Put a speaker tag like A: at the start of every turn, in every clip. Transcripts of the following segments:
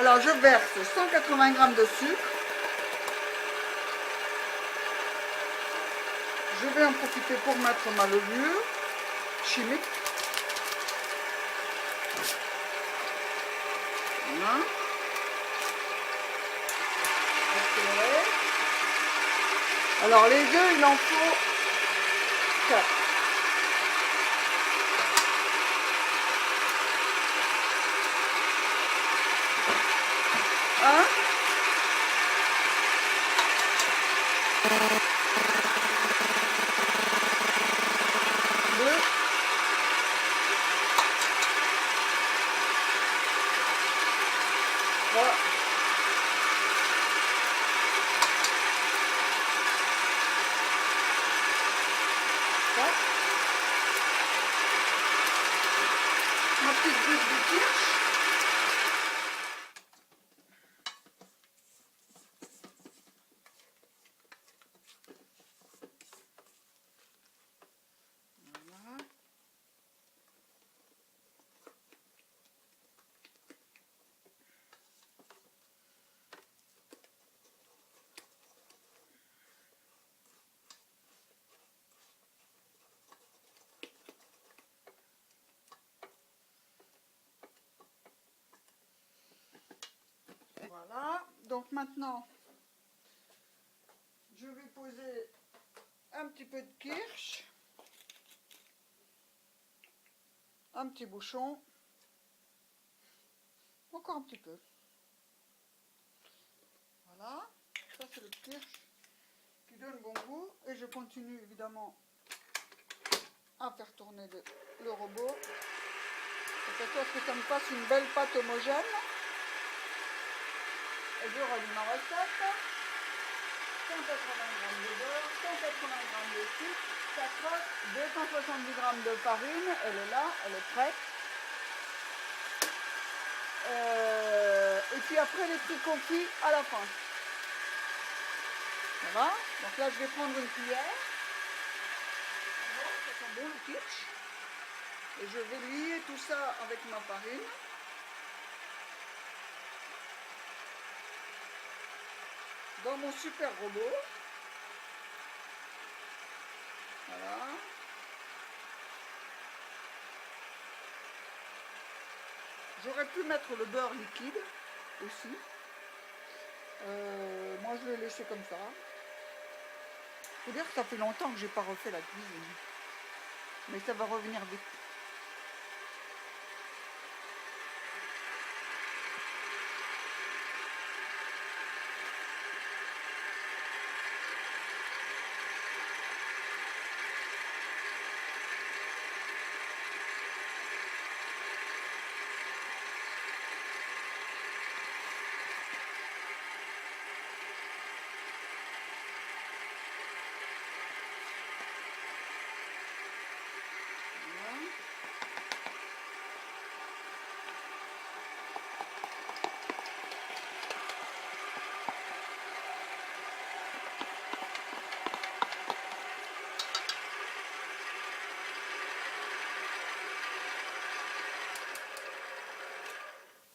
A: Alors je verse 180 g de sucre. Je vais en profiter pour mettre ma levure chimique. Voilà. Alors les œufs, il en faut 4. Un. Deux. Trois. Ma petite goutte de kirsch. Voilà. Voilà, donc maintenant, je vais poser un petit peu de kirsch, un petit bouchon, encore un petit peu. Voilà, ça c'est le kirsch qui donne bon goût et je continue évidemment à faire tourner le robot. C'est à ce que ça me fasse une belle pâte homogène. Et je rallume ma recette. 180 g de beurre, 180 g de sucre, ça croque, 270 g de farine, elle est là, elle est prête. Et puis après les fruits confits à la fin. Voilà, donc là je vais prendre une cuillère. Ça sent bon le kirsch. Et je vais lier tout ça avec ma farine. Dans mon super robot. Voilà. J'aurais pu mettre le beurre liquide aussi. Moi je l'ai laissé comme ça. Faut dire que ça fait longtemps que j'ai pas refait la cuisine. Mais ça va revenir vite.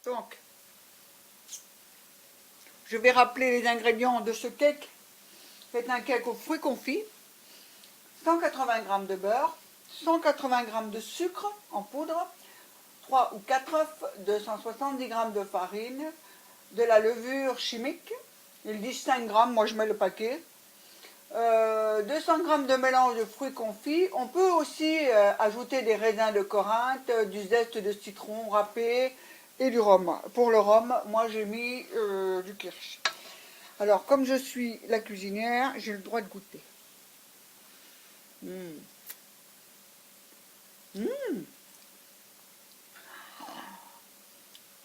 A: Donc, je vais rappeler les ingrédients de ce cake. C'est un cake aux fruits confits, 180 g de beurre, 180 g de sucre en poudre, 3 ou 4 œufs, 270 g de farine, de la levure chimique, ils disent 5 g, moi je mets le paquet, 200 g de mélange de fruits confits. On peut aussi ajouter des raisins de Corinthe, du zeste de citron râpé et du rhum. Pour le rhum, moi j'ai mis du kirsch. Alors comme je suis la cuisinière, j'ai le droit de goûter.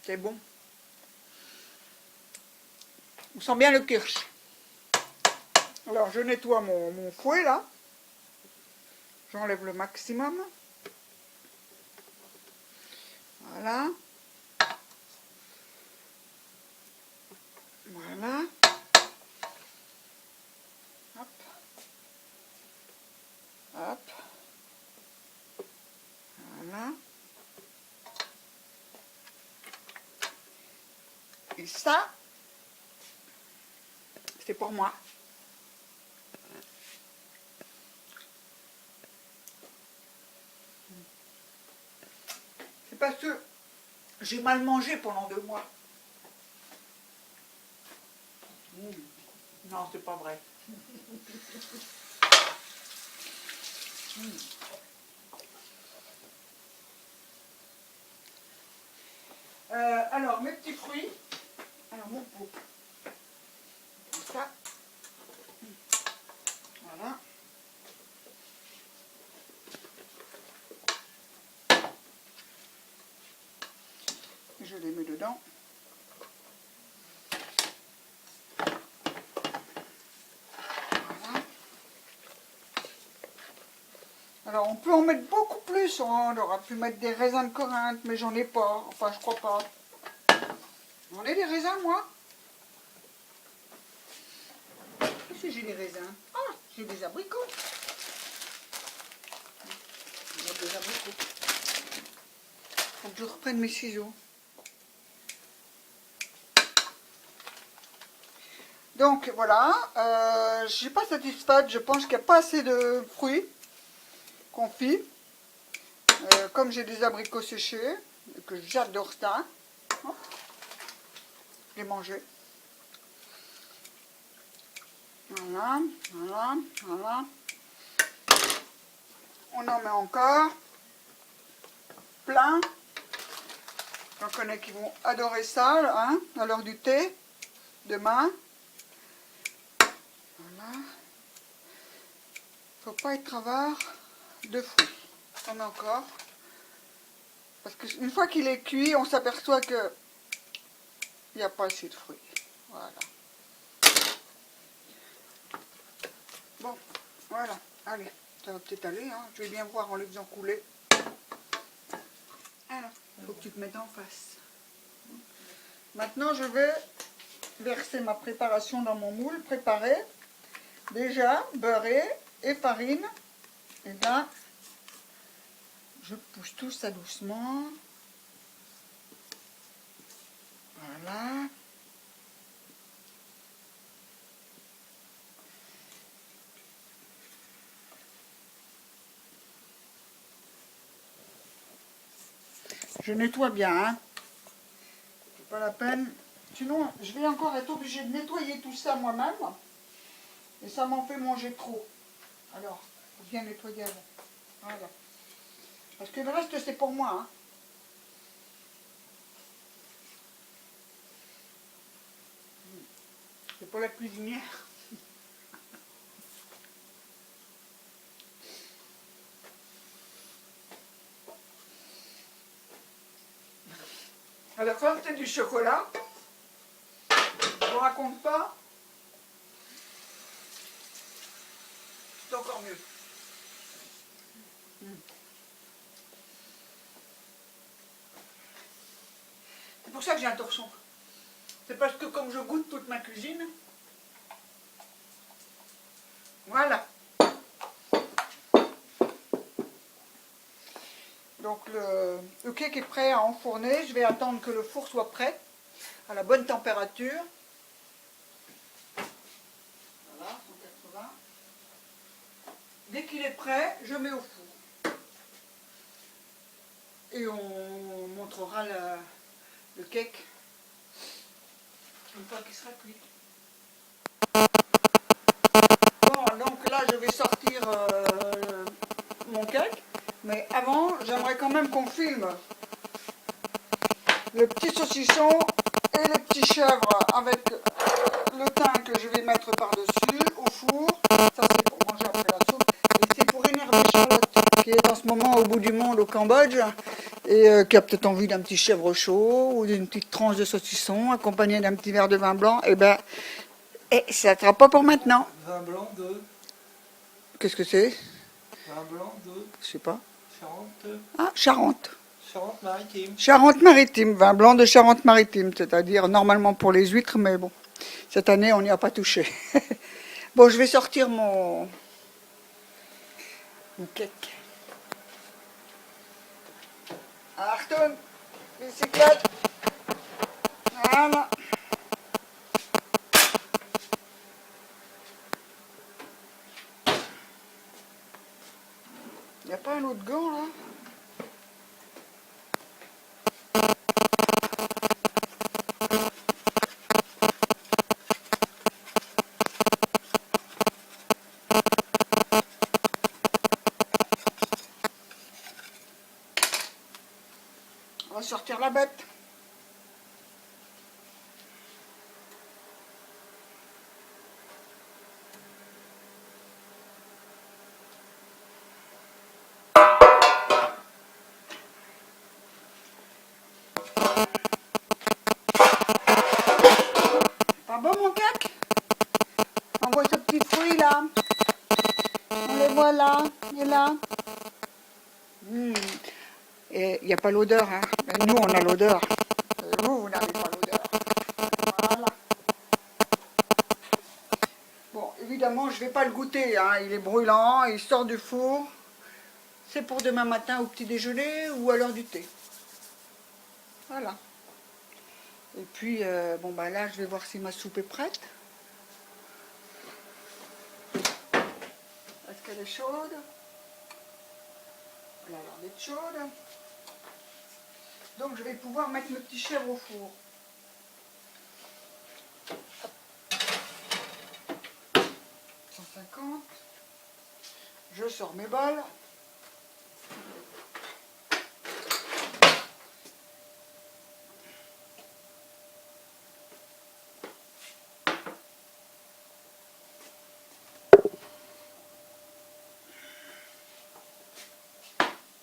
A: C'est bon. On sent bien le kirsch. Alors je nettoie mon fouet là. J'enlève le maximum. Voilà. Voilà. Hop. Hop. Voilà. Et ça, c'est pour moi. C'est parce que j'ai mal mangé pendant 2 mois. Non, c'est pas vrai. Alors, mes petits fruits. Alors, mon pot. Comme ça. Voilà. Je les mets dedans. Voilà. Alors, on peut en mettre beaucoup plus. On aurait pu mettre des raisins de Corinthe, mais j'en ai pas. Enfin, je crois pas. J'en ai des raisins, moi. Qu'est-ce que j'ai des raisins? Ah, j'ai des abricots. J'ai des abricots. Faut que je reprenne mes ciseaux. Donc voilà, je ne suis pas satisfaite, je pense qu'il n'y a pas assez de fruits confits. Comme j'ai des abricots séchés, et que j'adore ça, hop, je les manger. Voilà, voilà, voilà. On en met encore plein. J'en connais qui vont adorer ça, hein, à l'heure du thé, demain. Voilà. Faut pas être avare de fruits. On met encore. Parce qu'une fois qu'il est cuit, on s'aperçoit que il n'y a pas assez de fruits. Voilà. Bon, voilà. Allez, ça va peut-être aller, hein. Je vais bien voir en les faisant couler. Alors, il faut que tu te mettes en face. Maintenant, je vais verser ma préparation dans mon moule préparé. Déjà, beurré et farine. Et là, je pousse tout ça doucement. Voilà. Je nettoie bien, hein. C'est pas la peine. Sinon, je vais encore être obligée de nettoyer tout ça moi-même. Et ça m'en fait manger trop. Alors, il faut bien nettoyer avant. Voilà. Parce que le reste, c'est pour moi, hein. C'est pour la cuisinière. Alors, quand c'est du chocolat, je ne vous raconte pas, c'est encore mieux. C'est pour ça que j'ai un torchon. C'est parce que comme je goûte toute ma cuisine, voilà. Donc le cake est prêt à enfourner. Je vais attendre que le four soit prêt, à la bonne température. Voilà, 180. Dès qu'il est prêt, je mets au four. Et on montrera le cake une fois qu'il sera cuit. Bon, donc là, je vais sortir mon cake. Mais avant, j'aimerais quand même qu'on filme le petit saucisson et les petits chèvres avec le thym que je vais mettre par-dessus au four. Ça, c'est pour manger après la soupe. Et c'est pour énerver Charlotte, qui est en ce moment au bout du monde au Cambodge et qui a peut-être envie d'un petit chèvre chaud ou d'une petite tranche de saucisson accompagnée d'un petit verre de vin blanc. Et ben, ça ne sera pas pour maintenant.
B: Vin blanc de...
A: Qu'est-ce que c'est?
B: Vin blanc de...
A: Je sais pas.
B: Charente...
A: Ah, Charente.
B: Charente-Maritime.
A: Charente-Maritime, vin blanc de Charente-Maritime, c'est-à-dire normalement pour les huîtres, mais bon, cette année on n'y a pas touché. Bon, je vais sortir mon cake. Achtung, bicyclette. Voilà. Il n'y a pas un autre gant là? On va sortir la bête. Pas bon mon cake? On voit ce petit fruit là. On les voit là et là. Et il n'y a pas l'odeur, hein. Mais nous, on a l'odeur. Vous n'avez pas l'odeur. Voilà. Bon, évidemment, je ne vais pas le goûter, hein. Il est brûlant, il sort du four. C'est pour demain matin au petit déjeuner ou à l'heure du thé. Voilà. Et puis, bon, bah là, je vais voir si ma soupe est prête. Est-ce qu'elle est chaude? Elle a l'air d'être chaude. Donc, je vais pouvoir mettre mes petits chèvres au four. 150. Je sors mes bols.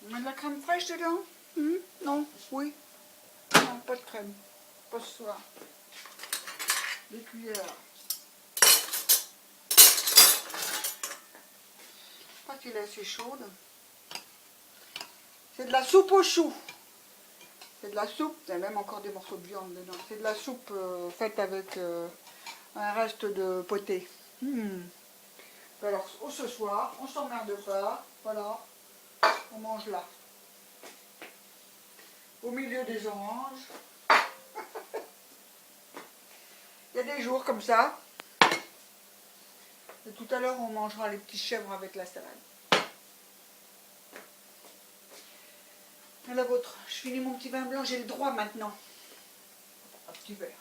A: On met de la crème fraîche dedans? Non? Oui? Non, pas de crème. Pas ce soir. Des cuillères. Pas qu'il est assez chaude. C'est de la soupe aux choux. C'est de la soupe, il y a même encore des morceaux de viande dedans. C'est de la soupe faite avec un reste de poté. Alors, ce soir, on s'emmerde pas. Voilà, on mange là. Au milieu des oranges. Il y a des jours comme ça. Et tout à l'heure, on mangera les petits chèvres avec la salade. Et la vôtre, je finis mon petit vin blanc, j'ai le droit maintenant. Un petit verre.